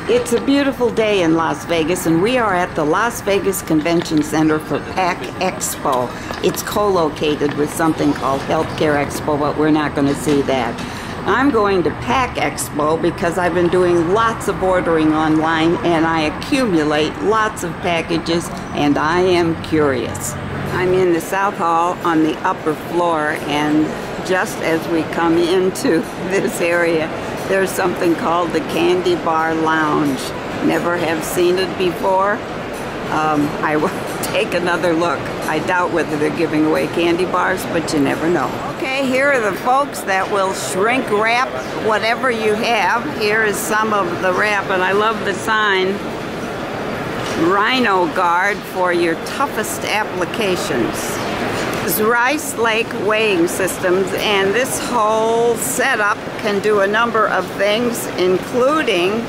It's a beautiful day in Las Vegas, and we are at the Las Vegas Convention Center for PAC Expo. It's co-located with something called Healthcare Expo, but we're not going to see that. I'm going to PAC Expo because I've been doing lots of ordering online, and I accumulate lots of packages, and I am curious. I'm in the South Hall on the upper floor, and just as we come into this area, there's something called the Candy Bar Lounge. Never have seen it before. I will take another look. I doubt whether they're giving away candy bars, but you never know. Okay, here are the folks that will shrink wrap whatever you have. Here is some of the wrap, and I love the sign, Rhino Guard for your toughest applications. Rice Lake weighing systems, and this whole setup can do a number of things, including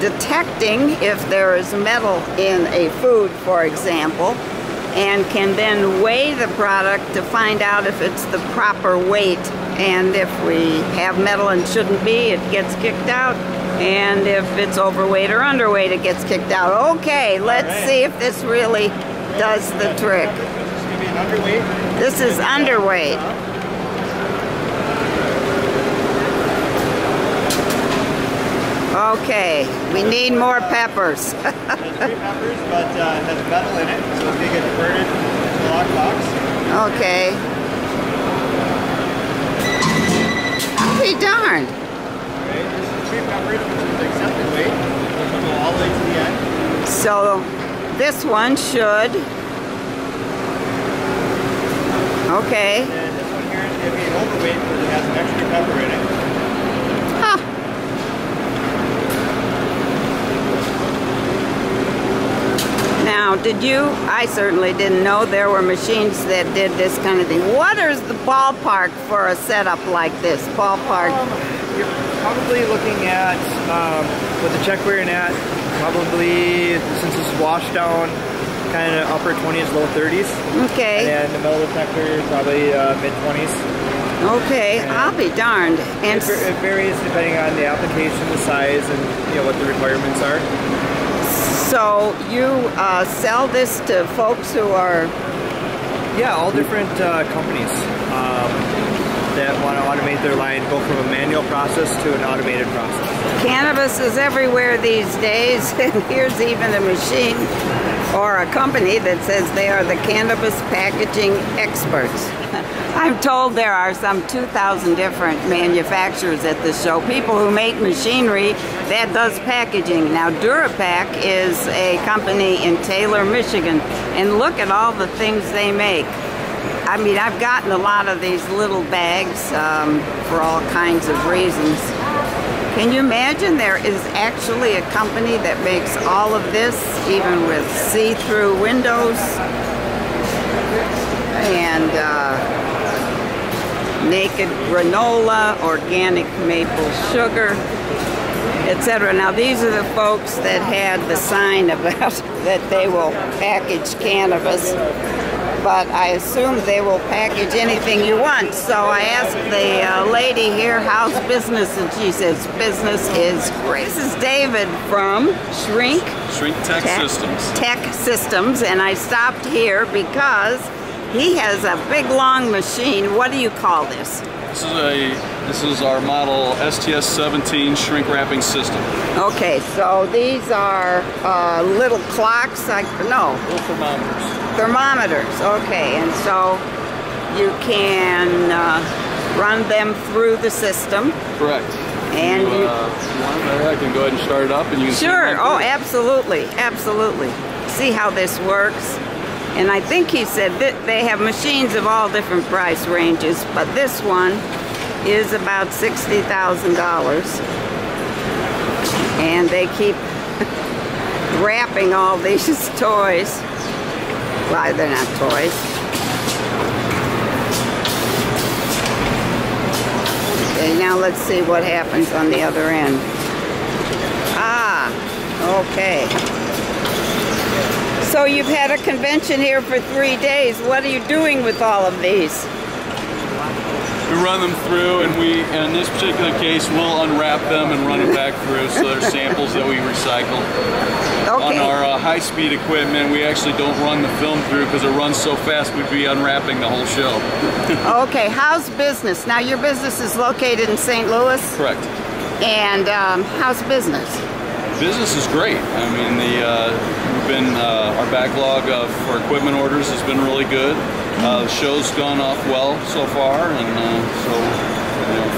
detecting if there is metal in a food, for example, and can then weigh the product to find out if it's the proper weight. And if we have metal and shouldn't be, it gets kicked out. And if it's overweight or underweight, it gets kicked out. Okay, let's see if this really does the trick. Underweight? This is underweight. Okay, we need more peppers. There's 3 peppers, but it has metal in it, so they get converted to a lockbox. Okay. I'll be darned. Alright, this is 3 peppers, which is the accepted weight. We'll go all the way to the end. So this one should. Okay. And this one here is going to be overweight because it has an extra pepper in it. Huh. Now, I certainly didn't know there were machines that did this kind of thing. What is the ballpark for a setup like this? Ballpark? You're probably looking at, with the check wearing at, probably, since it's washed down, kind of upper 20s, low 30s. Okay. And the metal detector, probably mid-20s. Okay, and I'll be darned. And it varies depending on the application, the size, and what the requirements are. So you sell this to folks who are... Yeah, all different companies that want to automate their line, go from a manual process to an automated process. Cannabis is everywhere these days, and here's even a machine or a company that says they are the cannabis packaging experts. I'm told there are some 2,000 different manufacturers at this show, people who make machinery that does packaging. Now, Durapack is a company in Taylor, Michigan, and look at all the things they make. I mean, I've gotten a lot of these little bags for all kinds of reasons. Can you imagine there is actually a company that makes all of this, even with see-through windows and naked granola, organic maple sugar, etc. Now, these are the folks that had the sign about that they will package cannabis, but I assume they will package anything you want. So I asked the lady here, how's business? And she says, business is great. This is David from Shrink Tech Systems. Tech Systems, and I stopped here because he has a big long machine. What do you call this? This is our model STS-17 shrink wrapping system. Okay, so these are little clocks. Little thermometers. Thermometers, okay, and so you can run them through the system. Correct. And if you want, I can go ahead and start it up, and you can see. Sure. Oh, absolutely, absolutely. See how this works. And I think he said that they have machines of all different price ranges, but this one is about $60,000. And they keep wrapping all these toys. Why, they're not toys. Okay, now let's see what happens on the other end. Ah, okay. So you've had a convention here for 3 days. What are you doing with all of these? we run them through, and in this particular case, we'll unwrap them and run it back through. So they're samples that we recycle. Okay. On our high-speed equipment, we actually don't run the film through because it runs so fast we'd be unwrapping the whole show. Okay, how's business? Now your business is located in St. Louis? Correct. And how's business? Business is great. I mean, our backlog for equipment orders has been really good. The show's gone off well so far, and so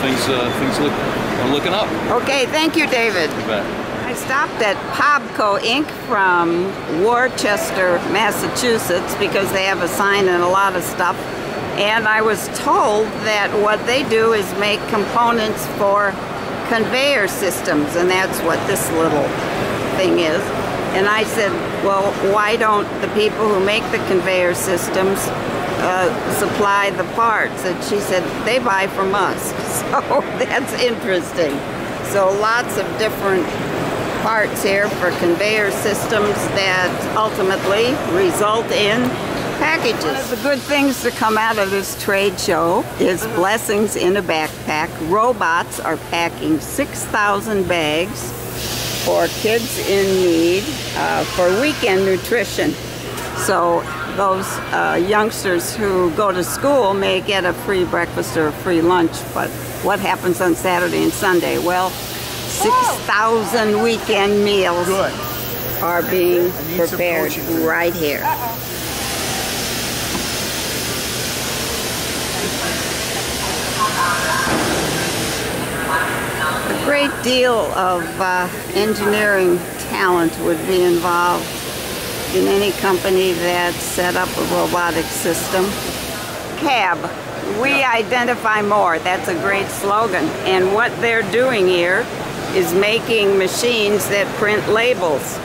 things are looking up. Okay, thank you, David. You bet. I stopped at Pobco Inc. from Worcester, Massachusetts, because they have a sign and a lot of stuff. And I was told that what they do is make components for conveyor systems, and that's what this little thing is. And I said, well, why don't the people who make the conveyor systems supply the parts? And she said, they buy from us. So that's interesting. So lots of different parts here for conveyor systems that ultimately result in packages. One of the good things to come out of this trade show is blessings in a backpack. Robots are packing 6,000 bags for kids in need for weekend nutrition. So those youngsters who go to school may get a free breakfast or a free lunch, but what happens on Saturday and Sunday? Well, 6,000 weekend meals are being prepared right here. A great deal of engineering talent would be involved in any company that set up a robotic system. CAB, we identify more. That's a great slogan. And what they're doing here is making machines that print labels.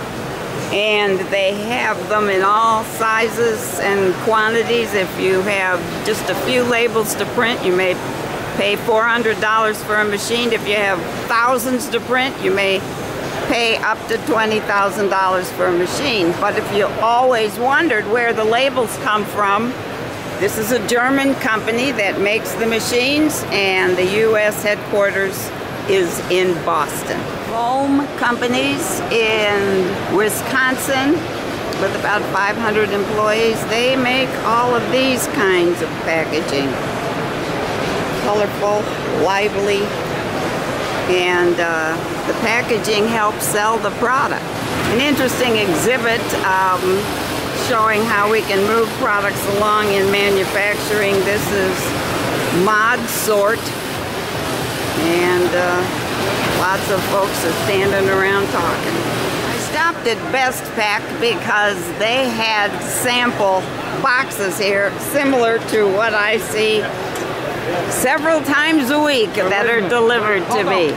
And they have them in all sizes and quantities. If you have just a few labels to print, you may pay $400 for a machine. If you have thousands to print, you may pay up to $20,000 for a machine. But if you always wondered where the labels come from, this is a German company that makes the machines, and the U.S. headquarters is in Boston. Foam companies in Wisconsin with about 500 employees, they make all of these kinds of packaging. Colorful, lively, and the packaging helps sell the product. An interesting exhibit showing how we can move products along in manufacturing. This is Mod Sort, and lots of folks are standing around talking. I stopped at Best Pack because they had sample boxes here similar to what I see several times a week that are delivered to me.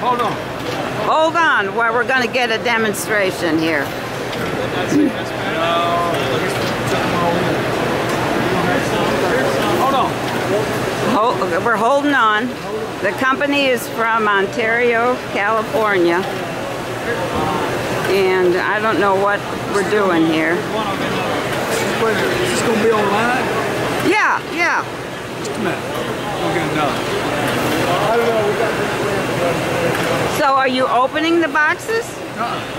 Hold on, well, we're going to get a demonstration here. We're holding on. The company is from Ontario, California, and I don't know what we're doing here. Is this going to be online? Yeah. Just a minute. We'll get another. I don't know. So are you opening the boxes?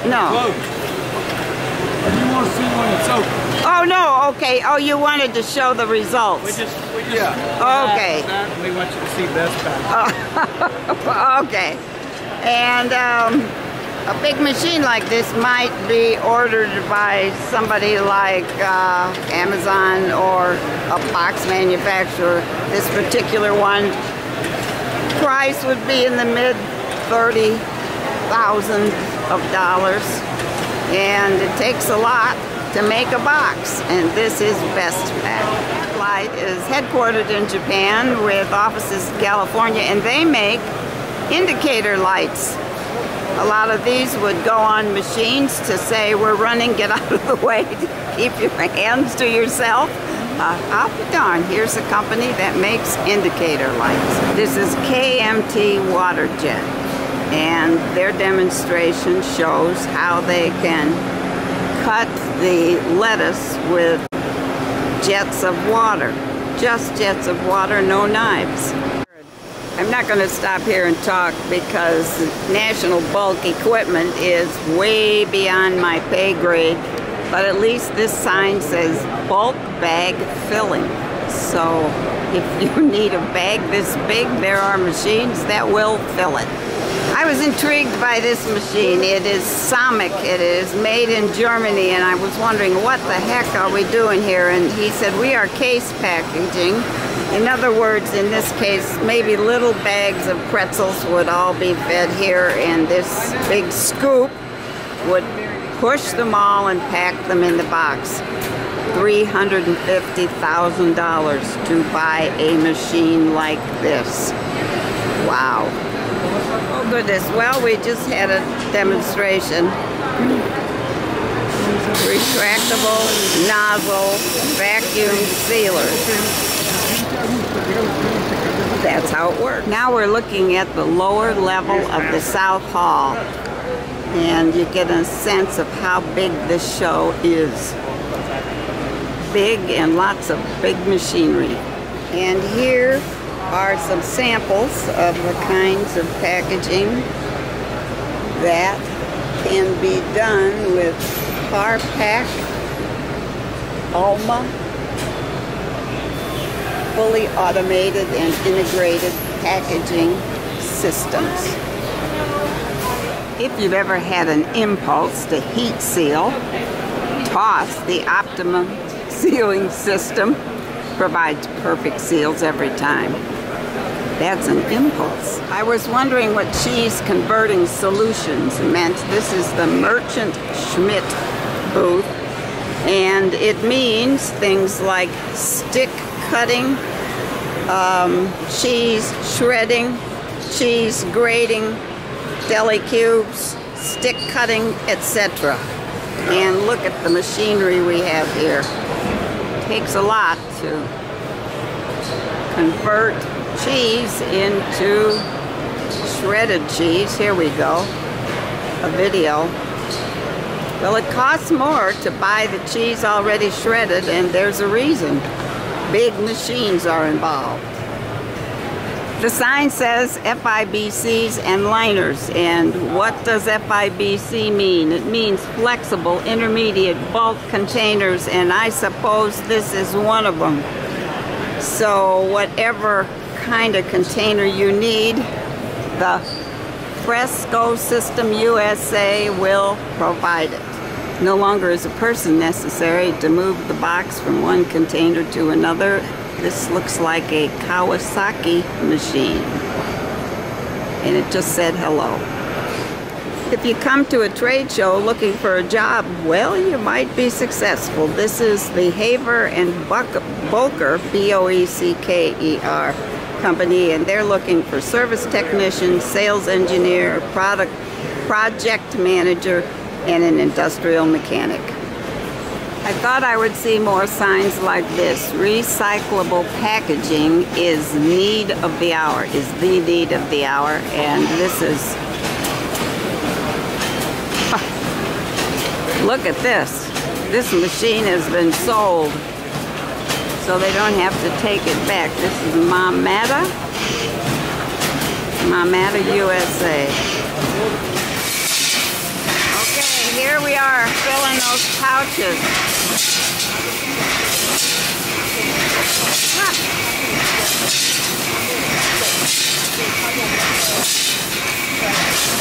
No. Closed. You want to see when it's open? Oh, no, okay. Oh, you wanted to show the results. Yeah. Okay. We want you to see Best Pack. Okay. And a big machine like this might be ordered by somebody like Amazon or a box manufacturer. This particular one, price would be in the mid $30,000, and it takes a lot to make a box, and this is Best Pack. Light is headquartered in Japan with offices in California, and they make indicator lights. A lot of these would go on machines to say, we're running, get out of the way, keep your hands to yourself. I'll be darned, here's a company that makes indicator lights. This is KMT Waterjet, and their demonstration shows how they can cut the lettuce with jets of water. Just jets of water, no knives. I'm not going to stop here and talk because National Bulk Equipment is way beyond my pay grade, but at least this sign says bulk bag filling. So if you need a bag this big, there are machines that will fill it. I was intrigued by this machine. It is Sept. It is made in Germany, and I was wondering what the heck are we doing here? And he said, we are case packaging. In other words, in this case, maybe little bags of pretzels would all be fed here, and this big scoop would push them all and pack them in the box. $350,000 to buy a machine like this. Wow. Oh goodness, well, we just had a demonstration. Retractable nozzle vacuum sealers. That's how it works. Now we're looking at the lower level of the South Hall, and you get a sense of how big this show is. Big and lots of big machinery. And here are some samples of the kinds of packaging that can be done with Car-Pack, Alma, fully automated and integrated packaging systems. If you've ever had an impulse to heat seal, toss the Optimum sealing system. Provides perfect seals every time. That's an impulse. I was wondering what cheese converting solutions meant. This is the Merchant Schmidt booth, and it means things like stick cutting, cheese shredding, cheese grating, deli cubes, stick cutting, etc. And look at the machinery we have here. It takes a lot to convert cheese into shredded cheese. Here we go, a video. Well, it costs more to buy the cheese already shredded, and there's a reason. Big machines are involved. The sign says FIBCs and liners, and what does FIBC mean? It means flexible intermediate bulk containers, and I suppose this is one of them. So whatever kind of container you need, the Fresco System USA will provide it. No longer is a person necessary to move the box from one container to another. This looks like a Kawasaki machine. And it just said hello. If you come to a trade show looking for a job, well, you might be successful. This is the Haver and Boecker, B-O-E-C-K-E-R company, and they're looking for service technician, sales engineer, project manager, and an industrial mechanic. I thought I would see more signs like this. Recyclable packaging is need of the hour, is the need of the hour, and this is, look at this. This machine has been sold, so they don't have to take it back. This is Mamata USA. Here we are filling those pouches.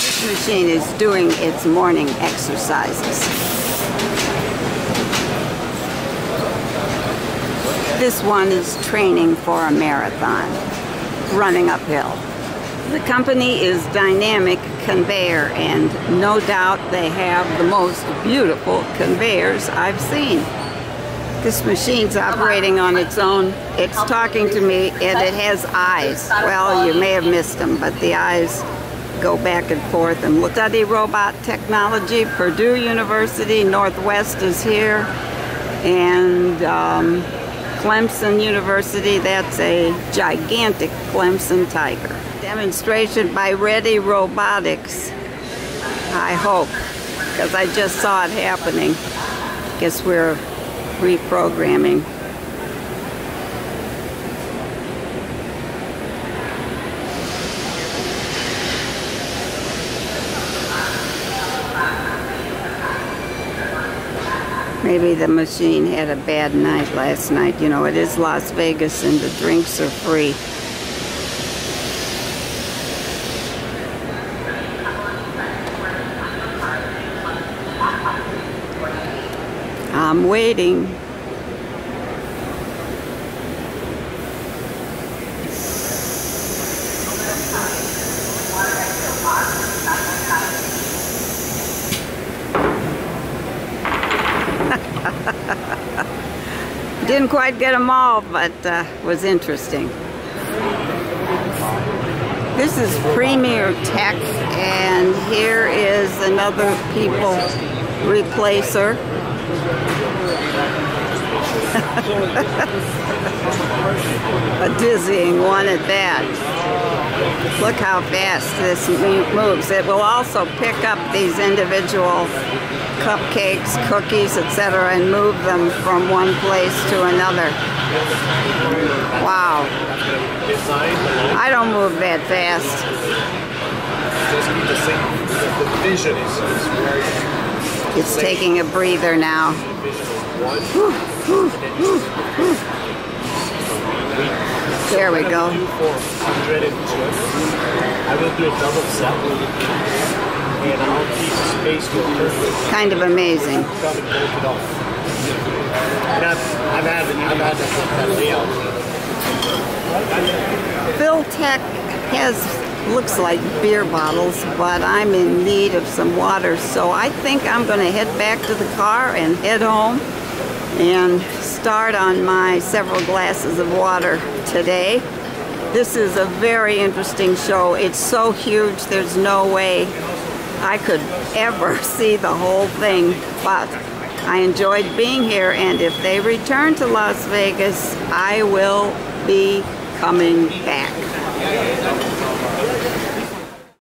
This machine is doing its morning exercises. This one is training for a marathon, running uphill. The company is Dynamic Conveyor, and no doubt they have the most beautiful conveyors I've seen. This machine's operating on its own. It's talking to me, and it has eyes. Well, you may have missed them, but the eyes go back and forth and look. Study robot technology, Purdue University, Northwest is here, and Clemson University, that's a gigantic Clemson tiger. Demonstration by Reddy Robotics, I hope, because I just saw it happening. Guess we're reprogramming. Maybe the machine had a bad night last night. You know, it is Las Vegas and the drinks are free. I'm waiting. Didn't quite get them all, but was interesting. This is Premier Tech, and here is another people replacer. A dizzying one at that. Look how fast this moves. It will also pick up these individual cupcakes, cookies, etc., and move them from one place to another. Wow. I don't move that fast. It's taking a breather now. There we go. I will do a double Sept. And I'll keep space to a kind of amazing. And I've had that layout. Philtech looks like beer bottles, but I'm in need of some water, so I think I'm going to head back to the car and head home and start on my several glasses of water today. This is a very interesting show. It's so huge, there's no way I could ever see the whole thing, but I enjoyed being here, and if they return to Las Vegas, I will be coming back.